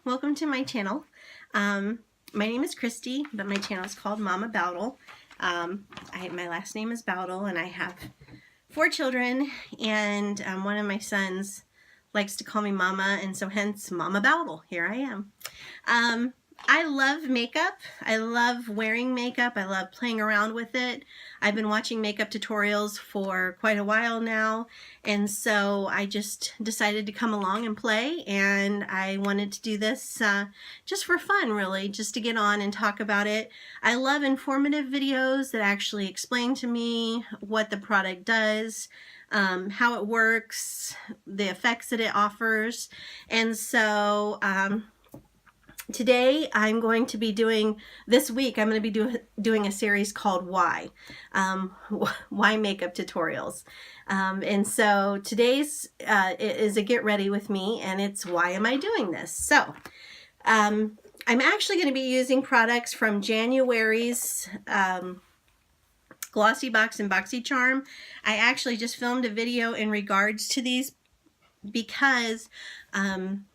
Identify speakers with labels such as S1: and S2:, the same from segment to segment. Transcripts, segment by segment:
S1: welcome to my channel. My name is Christy, but my channel is called Mama Bowdle. My last name is Bowdle, and I have 4 children, and one of my sons likes to call me Mama, and so hence Mama Bowdle. Here I am. I love makeup. I love wearing makeup. I love playing around with it. I've been watching makeup tutorials for quite a while now, and so I just decided to come along and play, and I wanted to do this just for fun, really, just to get on and talk about it. I love informative videos that actually explain to me what the product does, how it works, the effects that it offers, and so today I'm going to be doing, this week I'm going to be doing a series called Why Makeup Tutorials. And so today's is a get ready with me, and it's why am I doing this? So I'm actually going to be using products from January's Glossybox and Boxycharm. I actually just filmed a video in regards to these because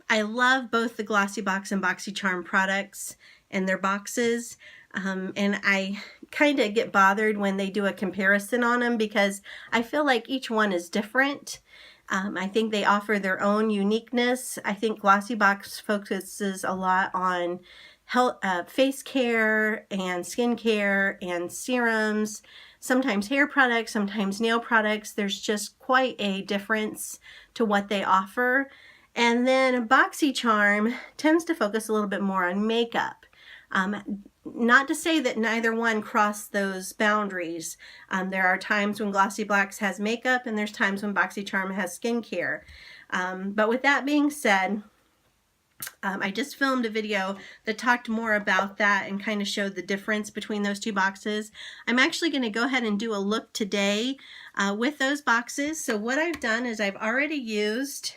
S1: I love both the Glossybox and Boxycharm products and their boxes, and I kind of get bothered when they do a comparison on them because I feel like each one is different. I think they offer their own uniqueness. I think Glossybox focuses a lot on health, face care and skin care and serums, sometimes hair products, sometimes nail products. There's just quite a difference to what they offer. And then Boxycharm tends to focus a little bit more on makeup. Not to say that neither one cross those boundaries. There are times when Glossybox has makeup, and there's times when Boxycharm has skincare. But with that being said, I just filmed a video that talked more about that and kind of showed the difference between those two boxes. I'm actually going to go ahead and do a look today with those boxes. So what I've done is I've already used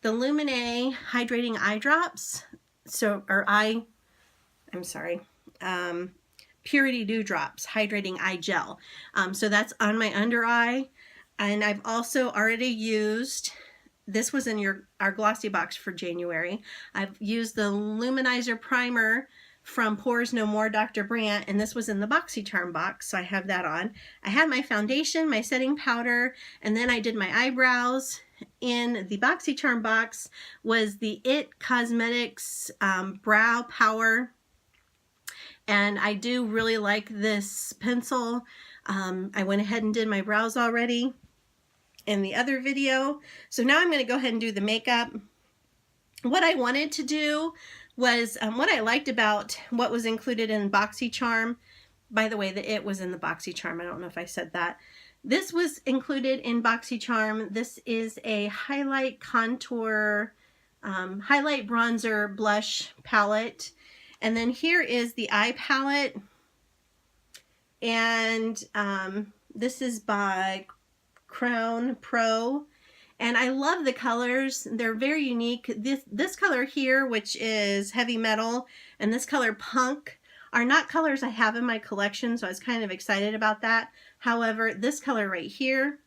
S1: the Lumine Hydrating Eye Drops, Purity Dew Drops Hydrating Eye Gel. So that's on my under eye, and I've also already used, this was in our Glossybox for January, I've used the Luminizer Primer from Pores No More Dr. Brandt, and this was in the Boxycharm box, so I have that on. I had my foundation, my setting powder, and then I did my eyebrows. In the Boxycharm box was the IT Cosmetics Brow Power, and I do really like this pencil. I went ahead and did my brows already in the other video, so now I'm going to go ahead and do the makeup. What I wanted to do was, what I liked about what was included in Boxycharm, by the way, the IT was in the Boxycharm, I don't know if I said that. This was included in Boxycharm. This is a highlight contour, highlight bronzer blush palette. And then here is the eye palette. And this is by Crown Pro. And I love the colors. They're very unique. This color here, which is Heavy Metal, and this color Punk, are not colors I have in my collection, so I was kind of excited about that. However, this color right here,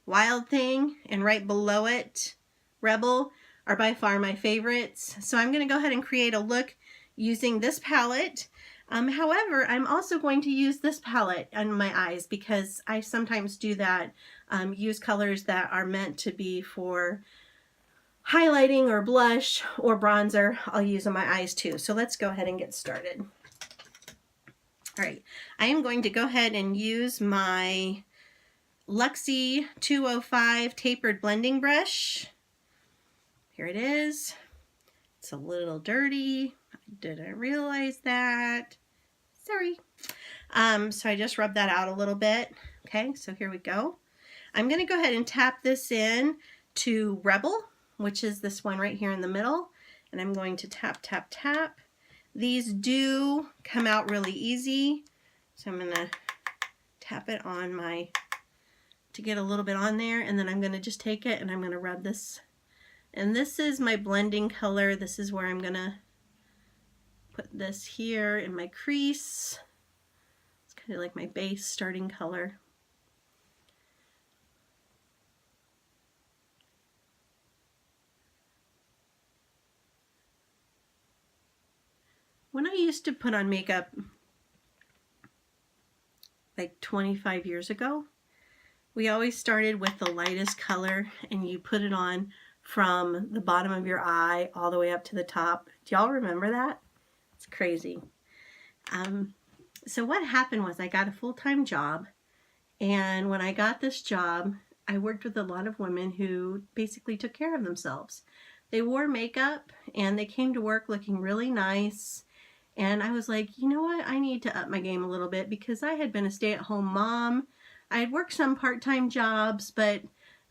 S1: Wild Thing, and right below it, Rebel, are by far my favorites. So I'm going to go ahead and create a look using this palette. However, I'm also going to use this palette on my eyes because I sometimes do that, use colors that are meant to be for highlighting or blush or bronzer. I'll use on my eyes too. So let's go ahead and get started. All right, I am going to go ahead and use my Luxie 205 tapered blending brush. Here it is. It's a little dirty. I didn't realize that. Sorry. So I just rubbed that out a little bit. Okay, so here we go. I'm going to go ahead and tap this in to Rebel, which is this one right here in the middle. And I'm going to tap, tap, tap. These do come out really easy, so I'm going to tap it on to get a little bit on there, and then I'm going to just take it and I'm going to rub this. And this is my blending color. This is where I'm going to put this here in my crease. It's kind of like my base starting color. When I used to put on makeup like 25 years ago, we always started with the lightest color and you put it on from the bottom of your eye all the way up to the top. Do y'all remember that? It's crazy. So what happened was I got a full-time job, and when I got this job, I worked with a lot of women who basically took care of themselves. They wore makeup and they came to work looking really nice. And I was like, you know what? I need to up my game a little bit because I had been a stay-at-home mom. I had worked some part-time jobs, but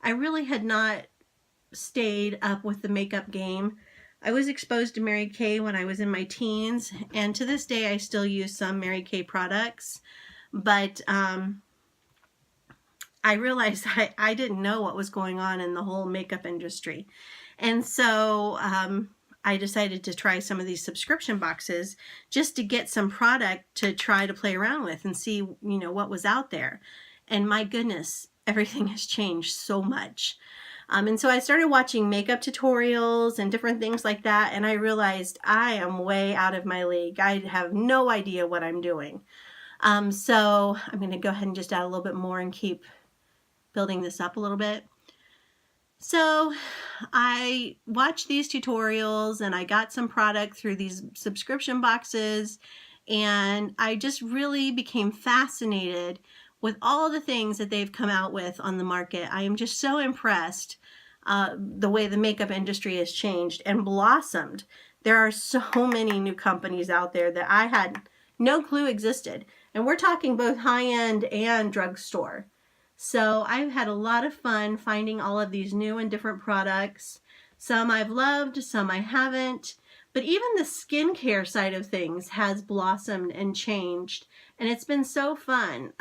S1: I really had not stayed up with the makeup game. I was exposed to Mary Kay when I was in my teens, and to this day I still use some Mary Kay products, but I realized I didn't know what was going on in the whole makeup industry. And so I decided to try some of these subscription boxes just to get some product to try to play around with and see, you know, what was out there. And my goodness, everything has changed so much. And so I started watching makeup tutorials and different things like that, and I realized I am way out of my league. I have no idea what I'm doing. So I'm going to go ahead and just add a little bit more and keep building this up a little bit. So I watched these tutorials and I got some product through these subscription boxes, and I just really became fascinated with all the things that they've come out with on the market. I am just so impressed the way the makeup industry has changed and blossomed. There are so many new companies out there that I had no clue existed. And we're talking both high-end and drugstore. So I've had a lot of fun finding all of these new and different products. Some I've loved, some I haven't. But even the skincare side of things has blossomed and changed. And it's been so fun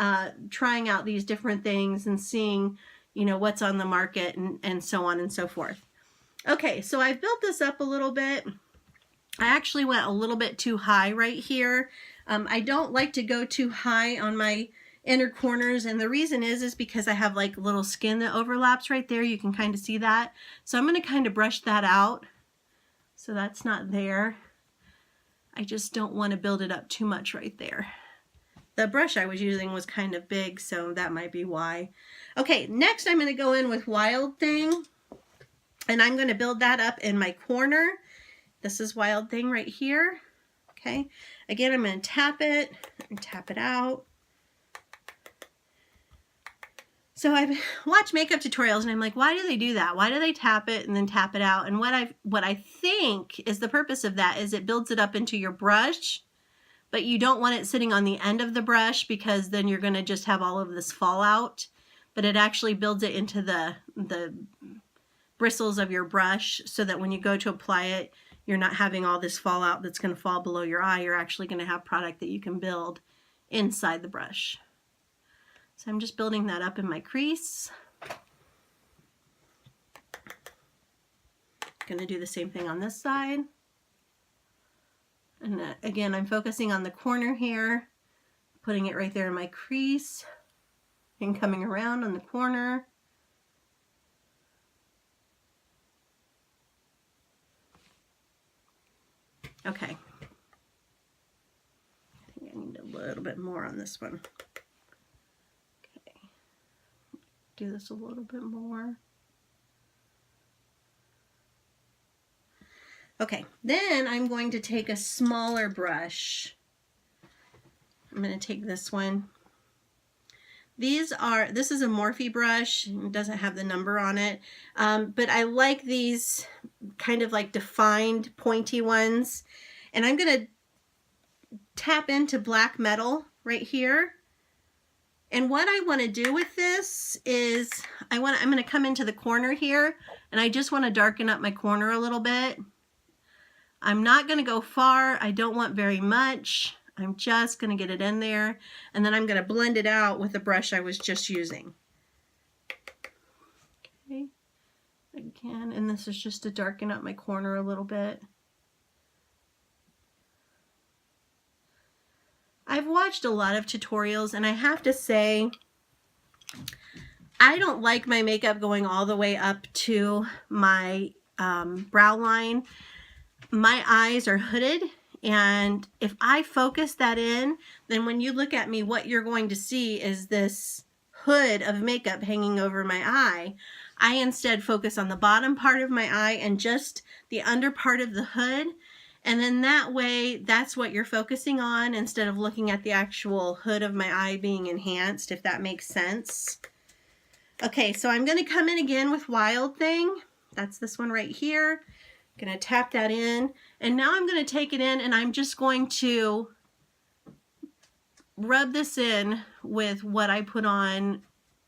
S1: trying out these different things and seeing, you know, what's on the market and so on and so forth. Okay, so I've built this up a little bit. I actually went a little bit too high right here. I don't like to go too high on my inner corners, and the reason is because I have like little skin that overlaps right there. You can kind of see that. So I'm going to kind of brush that out so that's not there. I just don't want to build it up too much right there. The brush I was using was kind of big, so that might be why. Okay, next I'm going to go in with Wild Thing, and I'm going to build that up in my corner. This is Wild Thing right here. Okay, again, I'm going to tap it and tap it out. So I've watched makeup tutorials and I'm like, why do they do that? Why do they tap it and then tap it out? And what I think is the purpose of that is it builds it up into your brush, but you don't want it sitting on the end of the brush because then you're going to just have all of this fallout. But it actually builds it into the bristles of your brush so that when you go to apply it, you're not having all this fallout that's going to fall below your eye. You're actually going to have product that you can build inside the brush. So I'm just building that up in my crease. Going to do the same thing on this side. And again, I'm focusing on the corner here, putting it right there in my crease and coming around on the corner. Okay. I think I need a little bit more on this one. Do this a little bit more. Okay, then I'm going to take a smaller brush. I'm going to take this one. This is a Morphe brush. It doesn't have the number on it, but I like these kind of like defined pointy ones. And I'm going to tap into black metal right here. And what I want to do with this is I'm going to come into the corner here, and I just want to darken up my corner a little bit. I'm not going to go far. I don't want very much. I'm just going to get it in there, and then I'm going to blend it out with the brush I was just using. Okay, again, and this is just to darken up my corner a little bit. I've watched a lot of tutorials, and I have to say, I don't like my makeup going all the way up to my brow line. My eyes are hooded, And if I focus that in, then when you look at me, what you're going to see is this hood of makeup hanging over my eye. I instead focus on the bottom part of my eye and just the under part of the hood. And then that way, that's what you're focusing on instead of looking at the actual hood of my eye being enhanced, if that makes sense. Okay, so I'm going to come in again with Wild Thing. That's this one right here. I'm going to tap that in. And now I'm going to take it in and I'm just going to rub this in with what I put on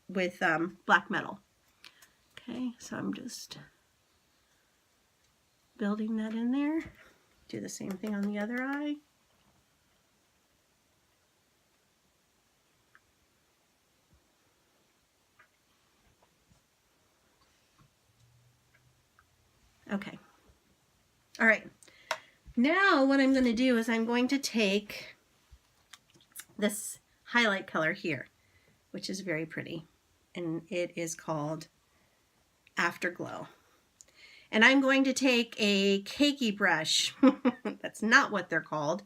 S1: with black metal. Okay, so I'm just building that in there. Do the same thing on the other eye. Okay. All right. Now what I'm going to do is I'm going to take this highlight color here, which is very pretty, and it is called Afterglow. And I'm going to take a cakey brush. That's not what they're called.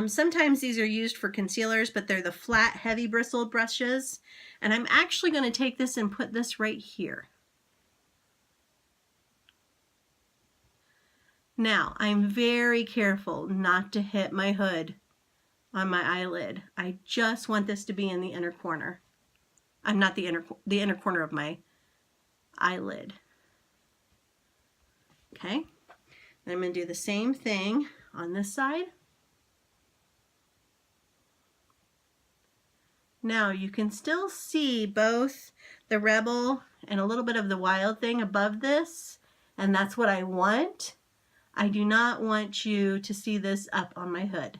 S1: Sometimes these are used for concealers, but they're the flat, heavy bristled brushes. And I'm actually going to take this and put this right here. Now, I'm very careful not to hit my hood on my eyelid. I just want this to be in the inner corner. I'm not the inner corner of my eyelid. Okay, and I'm going to do the same thing on this side. Now you can still see both the Rebel and a little bit of the Wild Thing above this, and that's what I want. I do not want you to see this up on my hood.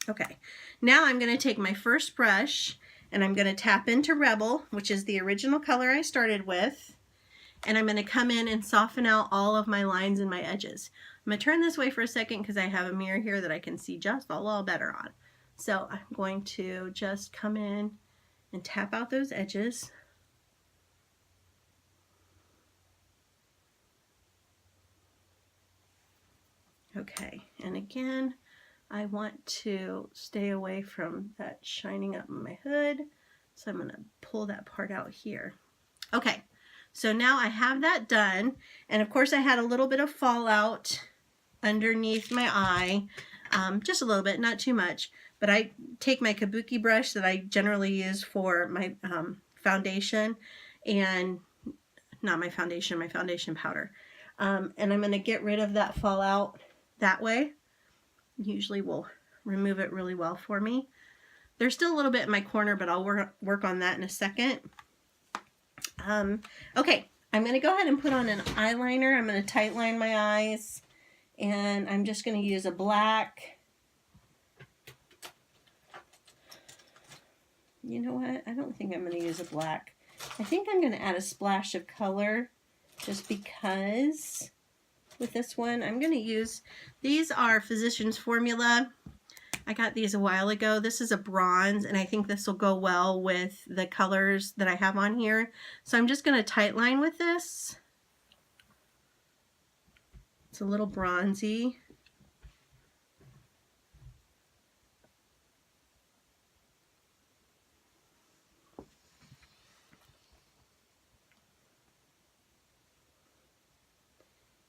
S1: Okay, now I'm going to take my first brush and I'm going to tap into Rebel, which is the original color I started with. And I'm going to come in and soften out all of my lines and my edges. I'm going to turn this way for a second because I have a mirror here that I can see just a little better on. So I'm going to just come in and tap out those edges. Okay, and again, I want to stay away from that shining up on my hood. So I'm going to pull that part out here. Okay. So now I have that done, and of course I had a little bit of fallout underneath my eye, just a little bit, not too much, but I take my kabuki brush that I generally use for my foundation, and not my foundation powder, and I'm going to get rid of that fallout that way. Usually will remove it really well for me. There's still a little bit in my corner, but I'll work on that in a second. Okay, I'm going to go ahead and put on an eyeliner. I'm going to tight line my eyes, and I'm just going to use a black. You know what? I don't think I'm going to use a black. I think I'm going to add a splash of color just because with this one. I'm going to use, these are Physicians Formula. I got these a while ago. This is a bronze, and I think this will go well with the colors that I have on here. So I'm just going to tight line with this. It's a little bronzy.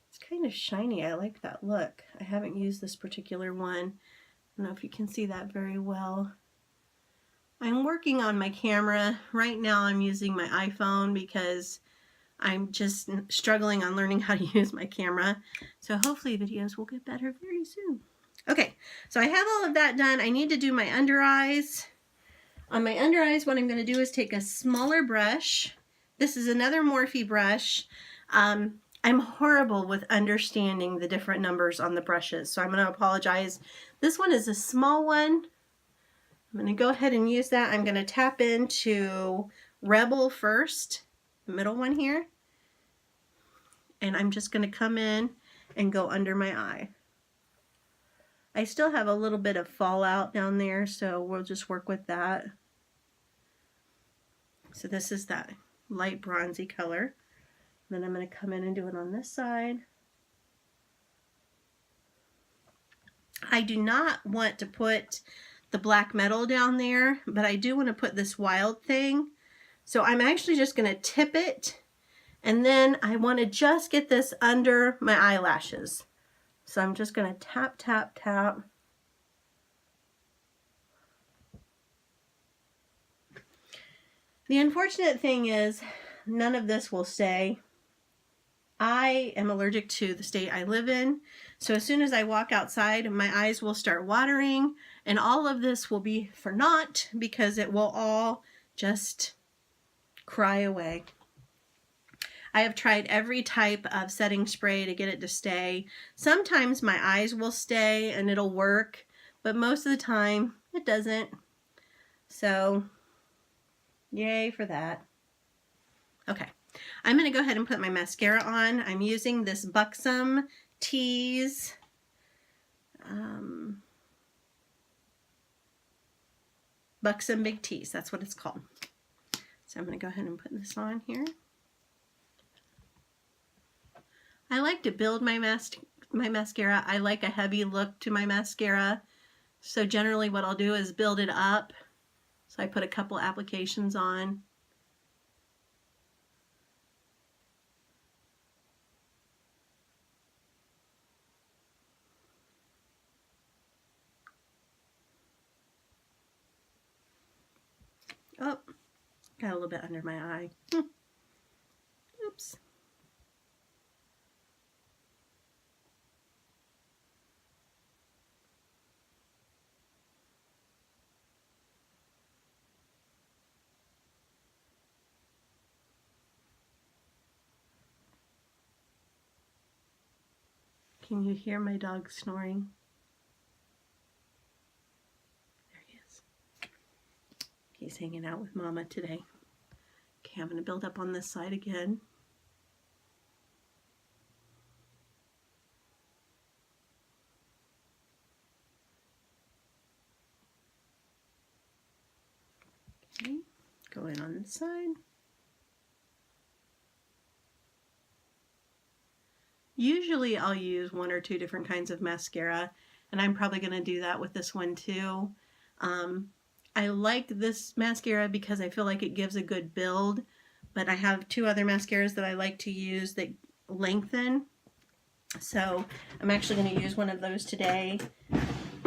S1: It's kind of shiny. I like that look. I haven't used this particular one. I don't know if you can see that very well. I'm working on my camera. Right now I'm using my iPhone because I'm just struggling on learning how to use my camera. So hopefully videos will get better very soon. Okay, so I have all of that done. I need to do my under eyes. On my under eyes, what I'm going to do is take a smaller brush. This is another Morphe brush. I'm horrible with understanding the different numbers on the brushes, so I'm going to apologize. This one is a small one. I'm going to go ahead and use that. I'm going to tap into Rebel first, the middle one here. And I'm just going to come in and go under my eye. I still have a little bit of fallout down there, so we'll just work with that. So this is that light bronzy color. Then I'm going to come in and do it on this side. I do not want to put the black metal down there, but I do want to put this wild thing. So I'm actually just going to tip it, and then I want to just get this under my eyelashes. So I'm just going to tap, tap, tap. The unfortunate thing is none of this will stay. I am allergic to the state I live in, so as soon as I walk outside, my eyes will start watering, and all of this will be for naught because it will all just cry away. I have tried every type of setting spray to get it to stay. Sometimes my eyes will stay and it'll work, but most of the time it doesn't. So, yay for that. Okay, I'm going to go ahead and put my mascara on. I'm using this Buxom Tease Buxom Big Tease, that's what it's called. So I'm going to go ahead and put this on here. I like to build my mascara. I like a heavy look to my mascara. So generally what I'll do is build it up. So I put a couple applications on. Oh, got a little bit under my eye. Oops. Can you hear my dog snoring? There he is. He's hanging out with Mama today. Okay, I'm going to build up on this side again. Okay, go in on this side. Usually I'll use one or two different kinds of mascara, and I'm probably going to do that with this one too. I like this mascara because I feel like it gives a good build, but I have two other mascaras that I like to use that lengthen. So I'm actually going to use one of those today.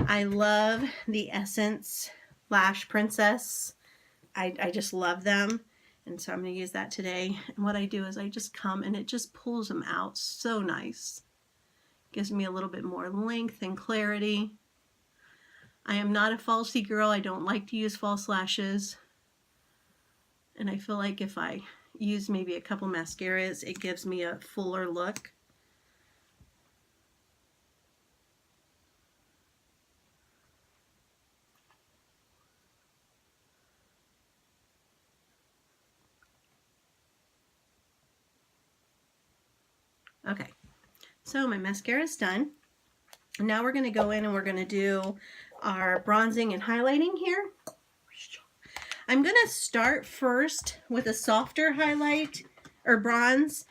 S1: I love the Essence Lash Princess. I just love them. And so I'm going to use that today. And what I do is I just come and it just pulls them out so nice. Gives me a little bit more length and clarity. I am not a falsy girl. I don't like to use false lashes. And I feel like if I use maybe a couple mascaras, it gives me a fuller look. Okay, so my mascara is done. Now we're going to go in and we're going to do our bronzing and highlighting here. I'm going to start first with a softer highlight or bronze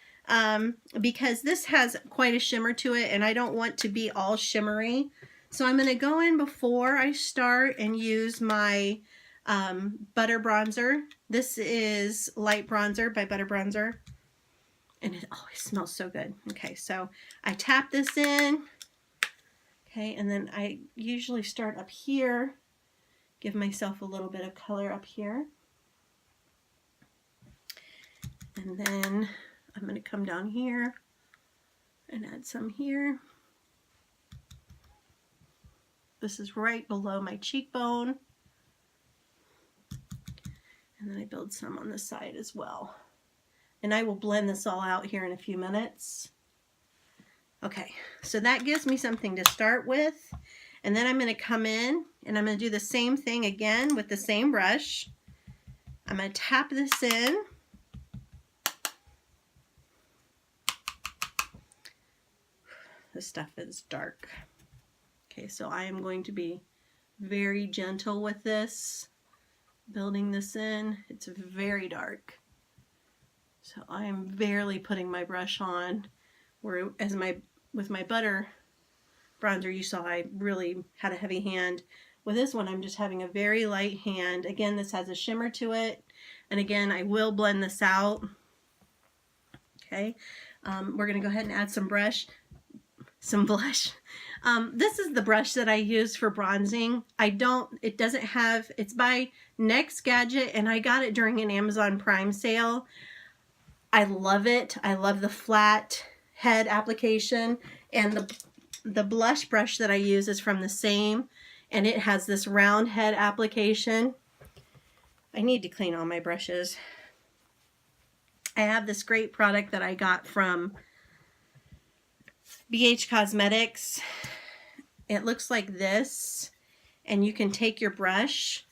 S1: because this has quite a shimmer to it and I don't want to be all shimmery. So I'm going to go in before I start and use my Butter Bronzer. This is Light Bronzer by Butter Bronzer. And it always smells so good. Okay, so I tap this in. Okay, and then I usually start up here. Give myself a little bit of color up here. And then I'm going to come down here and add some here. This is right below my cheekbone. And then I build some on the side as well. And I will blend this all out here in a few minutes. Okay, so that gives me something to start with. And then I'm going to come in and I'm going to do the same thing again with the same brush. I'm going to tap this in. This stuff is dark. Okay, so I am going to be very gentle with this, building this in. It's very dark. So I am barely putting my brush on, where with my Butter bronzer you saw, I really had a heavy hand. With this one, I'm just having a very light hand. Again, this has a shimmer to it. And again, I will blend this out. Okay, we're going to go ahead and add some blush. This is the brush that I use for bronzing. It doesn't have, it's by Next Gadget, and I got it during an Amazon Prime sale. I love it. I love the flat head application, and the blush brush that I use is from the same, and it has this round head application. I need to clean all my brushes. I have this great product that I got from BH Cosmetics. It looks like this, and you can take your brush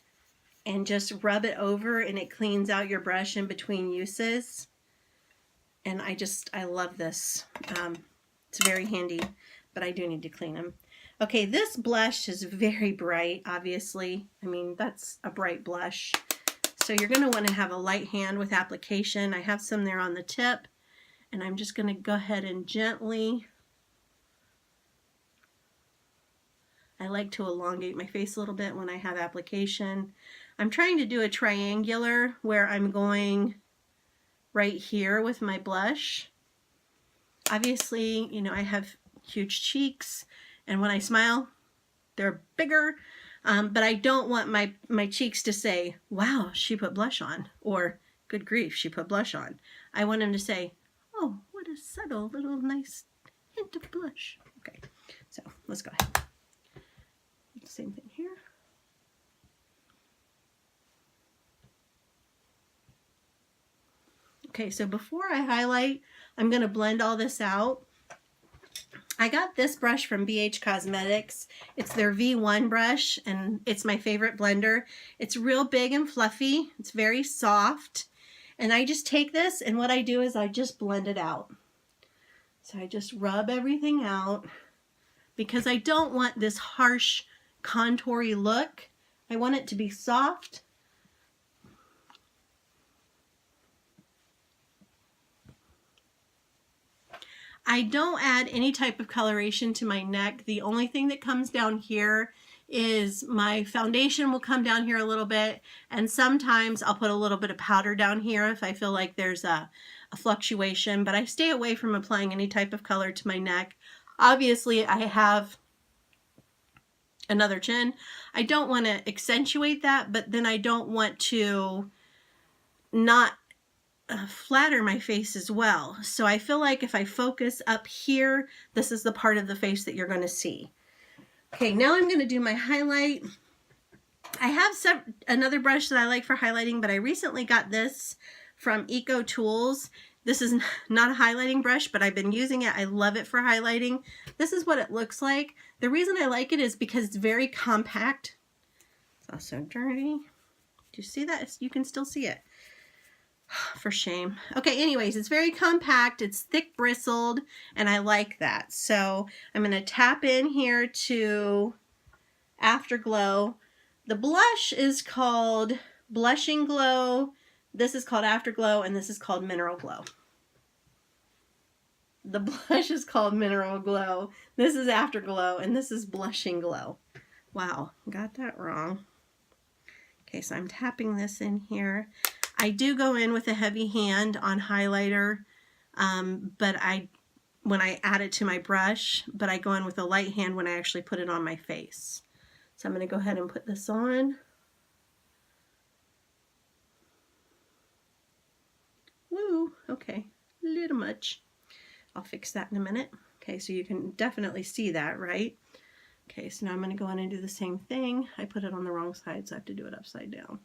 S1: and just rub it over, and it cleans out your brush in between uses. And I love this. It's very handy, but I do need to clean them. Okay, this blush is very bright, obviously. I mean, that's a bright blush. So you're going to want to have a light hand with application. I have some there on the tip, and I'm just going to go ahead and gently, I like to elongate my face a little bit when I have application. I'm trying to do a triangular where I'm going right here with my blush. Obviously, you know, I have huge cheeks, and when I smile, they're bigger. But I don't want my cheeks to say, wow, she put blush on, or good grief, she put blush on. I want them to say, oh, what a subtle little nice hint of blush. Okay, so let's go ahead. Same thing here. Okay, so before I highlight, I'm going to blend all this out. I got this brush from BH Cosmetics. It's their V1 brush, and it's my favorite blender. It's real big and fluffy. It's very soft. And I just take this, and what I do is I just blend it out. So I just rub everything out because I don't want this harsh contoury look. I want it to be soft. I don't add any type of coloration to my neck. The only thing that comes down here is my foundation will come down here a little bit, and sometimes I'll put a little bit of powder down here if I feel like there's a fluctuation, but I stay away from applying any type of color to my neck. Obviously, I have another chin. I don't want to accentuate that, but then I don't want to not flatter my face as well. So I feel like if I focus up here, this is the part of the face that you're going to see. Okay, now I'm going to do my highlight. I have another brush that I like for highlighting, but I recently got this from Eco Tools. This is not a highlighting brush, but I've been using it. I love it for highlighting. This is what it looks like. The reason I like it is because it's very compact. It's also dirty. Do you see that? You can still see it. For shame. Okay, anyways, it's very compact. It's thick bristled, and I like that. So I'm going to tap in here to Afterglow. The blush is called Blushing Glow. This is called Afterglow, and this is called Mineral Glow. The blush is called Mineral Glow. This is Afterglow, and this is Blushing Glow. Wow, got that wrong. Okay, so I'm tapping this in here. I do go in with a heavy hand on highlighter, but when I add it to my brush, but I go in with a light hand when I actually put it on my face. So I'm going to go ahead and put this on. Woo, okay, a little much. I'll fix that in a minute. Okay, so you can definitely see that, right? Okay, so now I'm going to go in and do the same thing. I put it on the wrong side, so I have to do it upside down.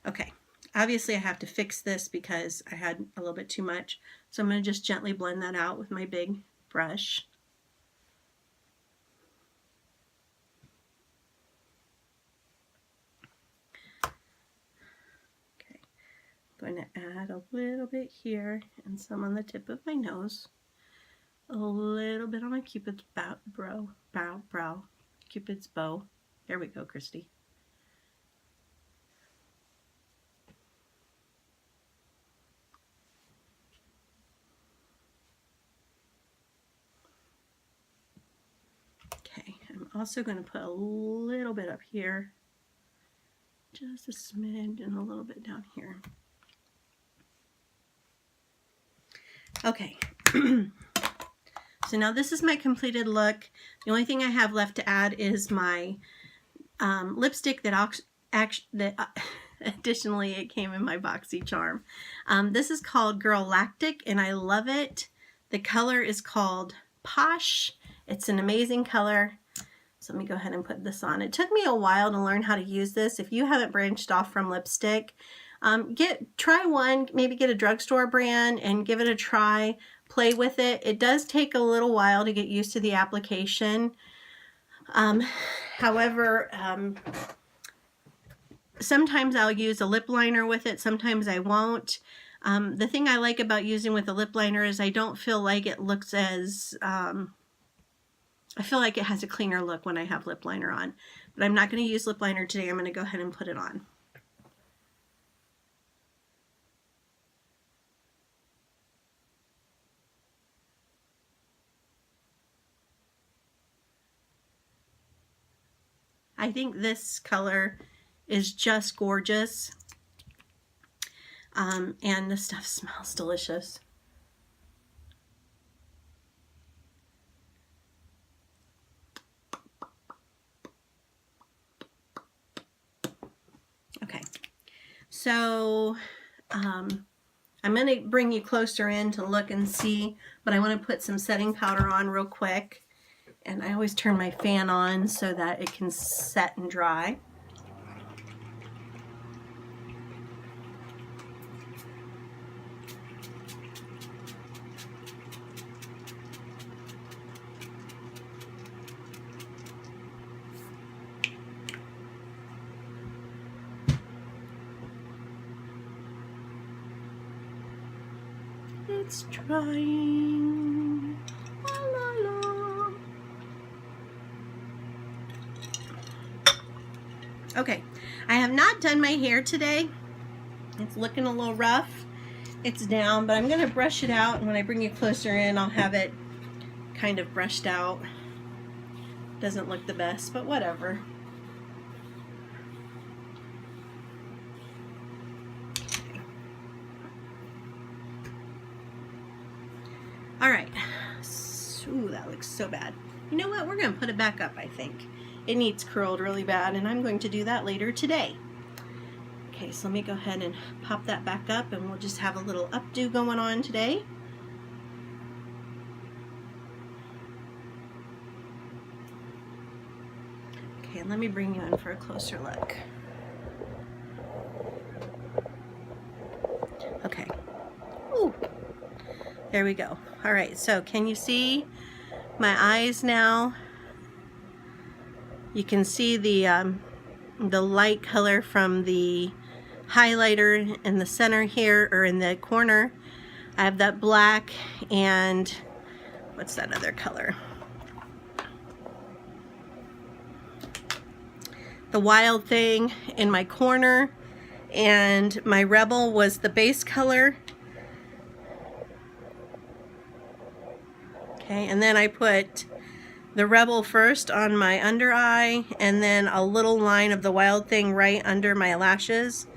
S1: Okay, obviously I have to fix this because I had a little bit too much. So I'm going to just gently blend that out with my big brush. Okay, I'm going to add a little bit here and some on the tip of my nose. A little bit on my Cupid's brow. Cupid's bow. There we go, Christy. also going to put a little bit up here, just a smidge, and a little bit down here. Okay. So now this is my completed look. The only thing I have left to add is my lipstick that additionally it came in my Boxycharm. This is called Girl Lactic, and I love it. The color is called Posh. It's an amazing color. So let me go ahead and put this on. It took me a while to learn how to use this. If you haven't branched off from lipstick, try one, maybe get a drugstore brand and give it a try. Play with it. It does take a little while to get used to the application. However, sometimes I'll use a lip liner with it, sometimes I won't. The thing I like about using with a lip liner is I don't feel like it looks as, I feel like it has a cleaner look when I have lip liner on. But I'm not going to use lip liner today. I'm going to go ahead and put it on. I think this color is just gorgeous. And this stuff smells delicious. Okay, so I'm going to bring you closer in to look and see, but I want to put some setting powder on real quick. And I always turn my fan on so that it can set and dry. It's drying. La, la, la. Okay, I have not done my hair today. It's looking a little rough. It's down, but I'm going to brush it out, and when I bring you closer in, I'll have it kind of brushed out. Doesn't look the best, but whatever. All right. Ooh, that looks so bad. You know what? We're going to put it back up, I think. It needs curled really bad, and I'm going to do that later today. Okay, so let me go ahead and pop that back up, and we'll just have a little updo going on today. Okay, let me bring you in for a closer look. Okay. Ooh. There we go. All right, so can you see my eyes now? You can see the light color from the highlighter in the center here, or in the corner. I have that black, and what's that other color? The Wild Thing in my corner, and my Rebel was the base color. Okay, and then I put the Rebel first on my under eye, and then a little line of the Wild Thing right under my lashes.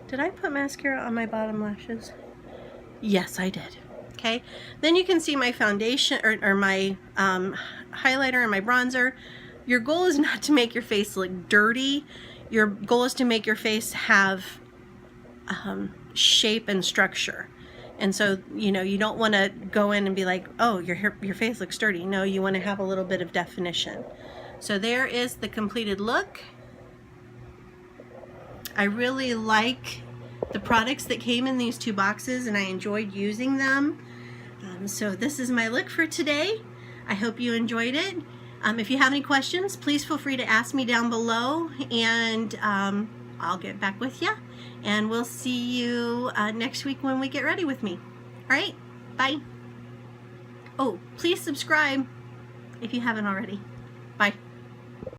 S1: Did I put mascara on my bottom lashes? Yes, I did. Okay, then you can see my foundation, or my highlighter and my bronzer. Your goal is not to make your face look dirty. Your goal is to make your face have shape and structure. And so, you know, you don't want to go in and be like, oh, your face looks dirty. No, you want to have a little bit of definition. So there is the completed look. I really like the products that came in these two boxes, and I enjoyed using them. So this is my look for today. I hope you enjoyed it. If you have any questions, please feel free to ask me down below, and I'll get back with you. And we'll see you next week when we get ready with me. All right, bye. Oh, please subscribe if you haven't already. Bye.